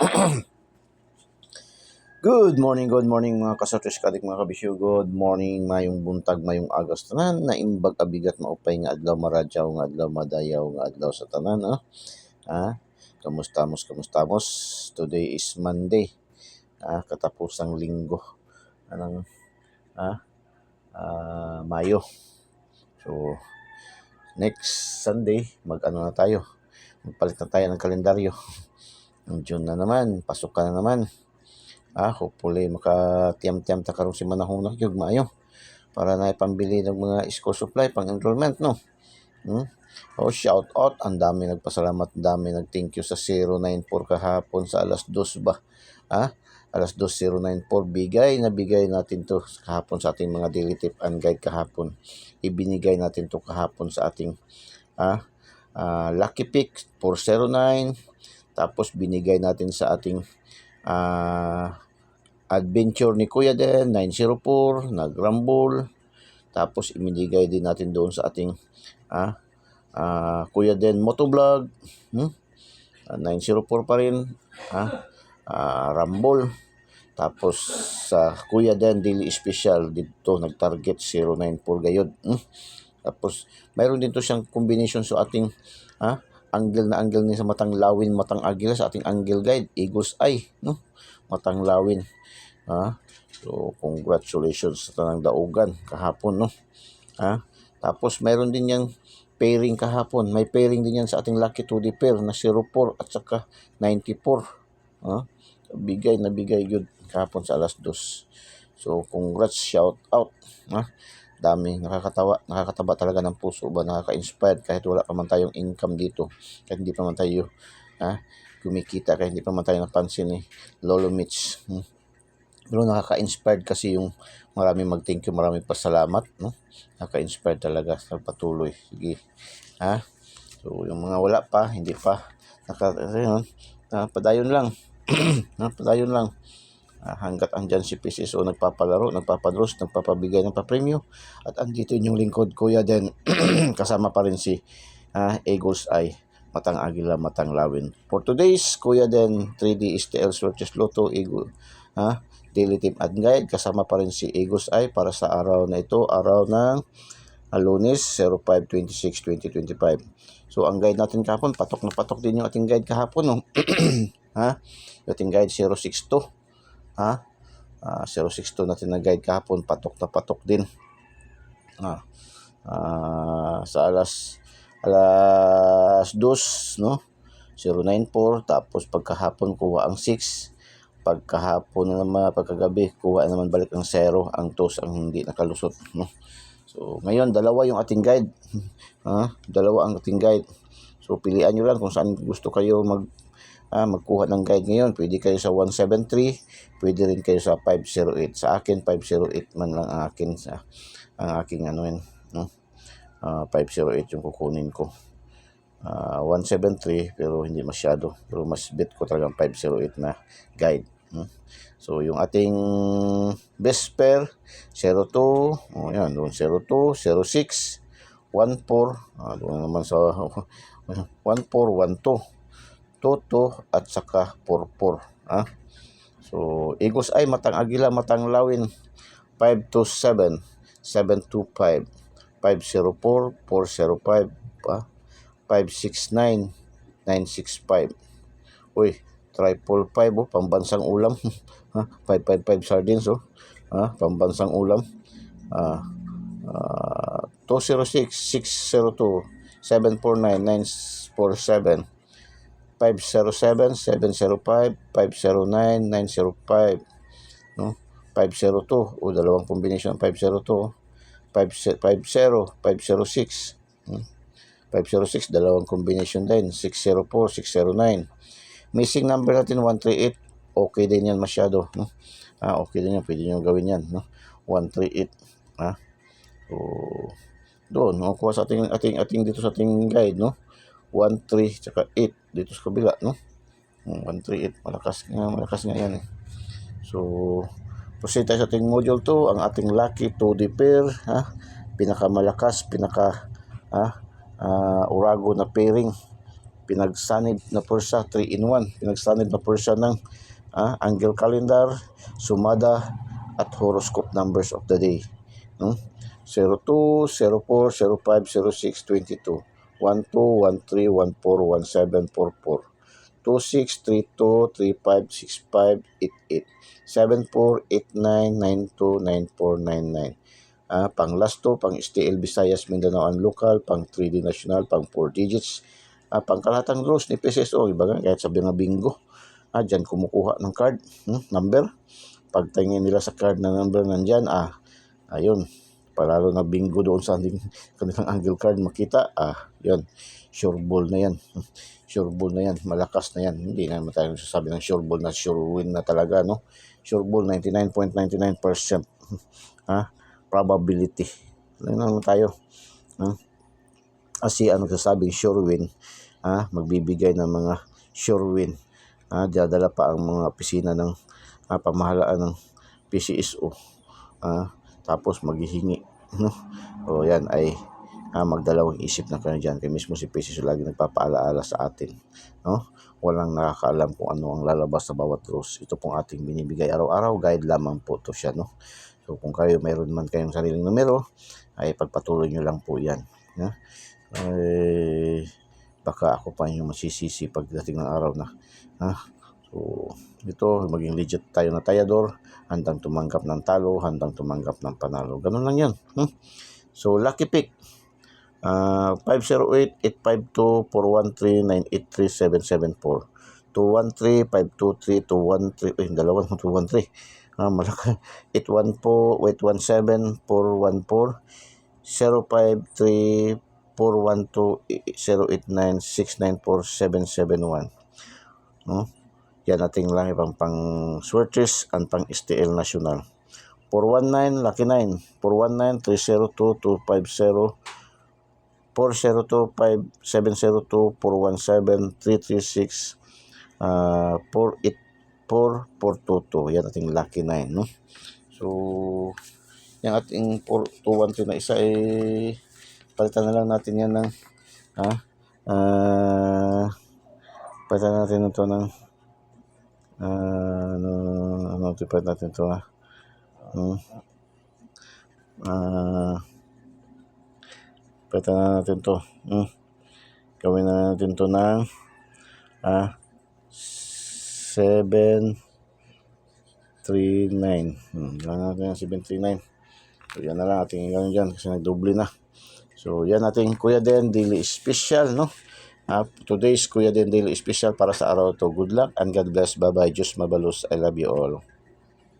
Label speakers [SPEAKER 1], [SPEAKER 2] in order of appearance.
[SPEAKER 1] Good morning mga kasotres kadik mga kabisyo. Good morning, mayong buntag, mayong agas tanan, na imbag abigat maupay nga adlaw maradyaw, nga adlaw madayaw, nga adlaw sa tanan. Kamustamos? Today is Monday, katapusang linggo anang Mayo. So next Sunday mag-ano na tayo, magpalit na tayo ng kalendaryo. Ang June na naman, pasok ka na naman. Hopefully makatiyam-tiyam ta karon si manahon na gyud maayo para na ipambili ng mga school supply pang enrollment, no. Shout out, ang dami nagpasalamat, dami nag-thank you sa 094 kahapon sa alas 2 ba. Alas 2:094, bigay natin to kahapon sa ating mga daily tip and guide kahapon. Ibinigay natin to kahapon sa ating Lucky Pick 409, tapos binigay natin sa ating adventure ni Kuya Den 904, nag-rumble. Tapos iminigay din natin doon sa ating Kuya Den motovlog, 904 pa rin, rumble. Tapos sa Kuya Den daily special dito nag-target 094 gayod. Tapos mayroon din to siyang combination sa ating angle ni sa matang lawin, matang agila sa ating angle guide, Eagle's Eye, no? Matang lawin. So congratulations sa tanang daugan kahapon, no? Tapos mayroon din yang pairing kahapon. May pairing din yan sa ating Lucky 2D pair na 04 at saka 94. Bigay yun kahapon sa alas 2. So congrats, shout out. Dami, nakakataba talaga ng puso ba, nakaka-inspired kahit wala pa man tayong income dito, kahit hindi pa man tayo kumikita, kahit hindi pa man tayo napansin ni Lolo Mitch. Pero nakaka-inspired kasi yung marami mag-thank you, marami pasalamat, no? Nakaka-inspired talaga sa patuloy. Sige. So yung mga wala pa, hindi pa padayon lang. Padayon lang. Hanggat andyan si PCSO nagpapalaro, nagpapadros, nagpapabigay ng papremyo. At andito yung lingkod Kuya Den. Kasama pa rin si Eagle's Eye, matang agila, matang lawin. For today's Kuya Den 3D STL Switches Lotto Eagle daily tip and guide, kasama pa rin si Eagle's Eye para sa araw na ito, araw ng Lunes 05/26/2025. So ang guide natin kahapon, patok na patok din yung ating guide kahapon, no? Yung ating guide 062. 062 natin na guide kahapon, patok na patok din. Sa alas 2, no? 094, tapos pagkahapon kuha ang 6, pagkahapon naman, pagkagabi kuha naman balik ang 0, ang 2 ang hindi nakalusot, no? So ngayon dalawa yung ating guide. Dalawa ang ating guide. So pilian nyo lang kung saan gusto kayo magkuha ng guide ngayon. Pwede kayo sa 173, pwede rin kayo sa 508. Sa akin 508 man lang ang aking no? 508 yung kukunin ko. 173 pero hindi masyado, pero mas bet ko talagang 508 na guide. So yung ating best pair 02, yan doon 02, 06, 14, doon naman sa 14, 12, Toto at saka 44. So Eagle's Eye, matang agila, matang lawin 527, 725, 504, 405, 569, 965. Uy, 555, pambansang ulam. 555 sardines, pambansang ulam. 206, 602, 749, 947, 507, 705, 509, 905, no? 502, dalawang combination, 502, 50, 506, 506, dalawang combination din, 604, 609. Missing number natin 138, okay din yan masyado, no? Okay din yan, pwede nyo gawin yan, no? 138, so doon, kuha sa ating dito sa ating guide, no? 13 tsaka 8 dito sa kabila, no? 138, malakas nga yan, eh. So proceed tayo sa ating module 2, ang ating Lucky 2D pair, pinakamalakas, Urago na pairing pinagsanib na pursa, 3-in-1. Pinagsanib na pursa ng angle calendar, sumada, at horoscope numbers of the day. 02, 04, 05, 06, 22, 12, 13, 14, 17, 44, 26, 32, 35, 65, 88, 74, 89, 92, 94, 99. Pang last 2, pang STL Visayas, Mindanao and local, pang 3D national, pang 4 digits, pang kalahatang draws ni PCSO, iba nga, kahit sabi nga bingo, dyan kumukuha ng card, number, pagtingin nila sa card na number nandyan, ayun, palalo na bingo doon sa kanilang angle card makita, yun, sure ball na yan, sure ball na yan, malakas na yan, hindi na naman tayo sasabi ng sure ball na sure win na talaga, no, sure ball 99.99%, probability. Ano naman tayo? Kasi ang nagsasabing sure win, magbibigay ng mga sure win. Dadala pa ang mga opisina ng pamahalaan ng PCSO. Tapos maghihingi. No? O yan ay magdalawang isip na kayo dyan. Kaya mismo si PCSO lagi nagpapaalaala sa atin. No? Walang nakakaalam kung ano ang lalabas sa bawat rules. Ito pong ating binibigay araw-araw. Guide lamang po to siya. No? So kung kayo mayroon man kayong sariling numero, ay pagpatuloy nyo lang po yan. Baka ako pa yung masisisi pagdating ng araw na. So ito, maging legit tayo na tayador, handang tumanggap ng talo, handang tumanggap ng panalo. Ganun lang yan. So lucky pick, 508, 852, 413, 983, 774. 213, 523, 213, dalawang 213. Malaki. 817, 414, 053, 412, 089, 694, 771. Yan nating lang ibang pang swerte ang pang STL National. 419, Lucky 9. 419, 302, 250, 402, 702, 417, 336, 484, 422. Yan ating Lucky 9. No? So, yung ating 4213 na isa palitan na lang natin yan ng palitan natin ito ng palitan natin ito palitan na natin ito gawin na natin ito ng 739. Gawin natin yung 739. So yan na lang ating gawin dyan kasi nagdoble na. So yan ating Kuya Den Daily Special, no? Today's Kuya Den Daily Special para sa araw to. Good luck and God bless. Bye bye. Diyos mabalos. I love you all.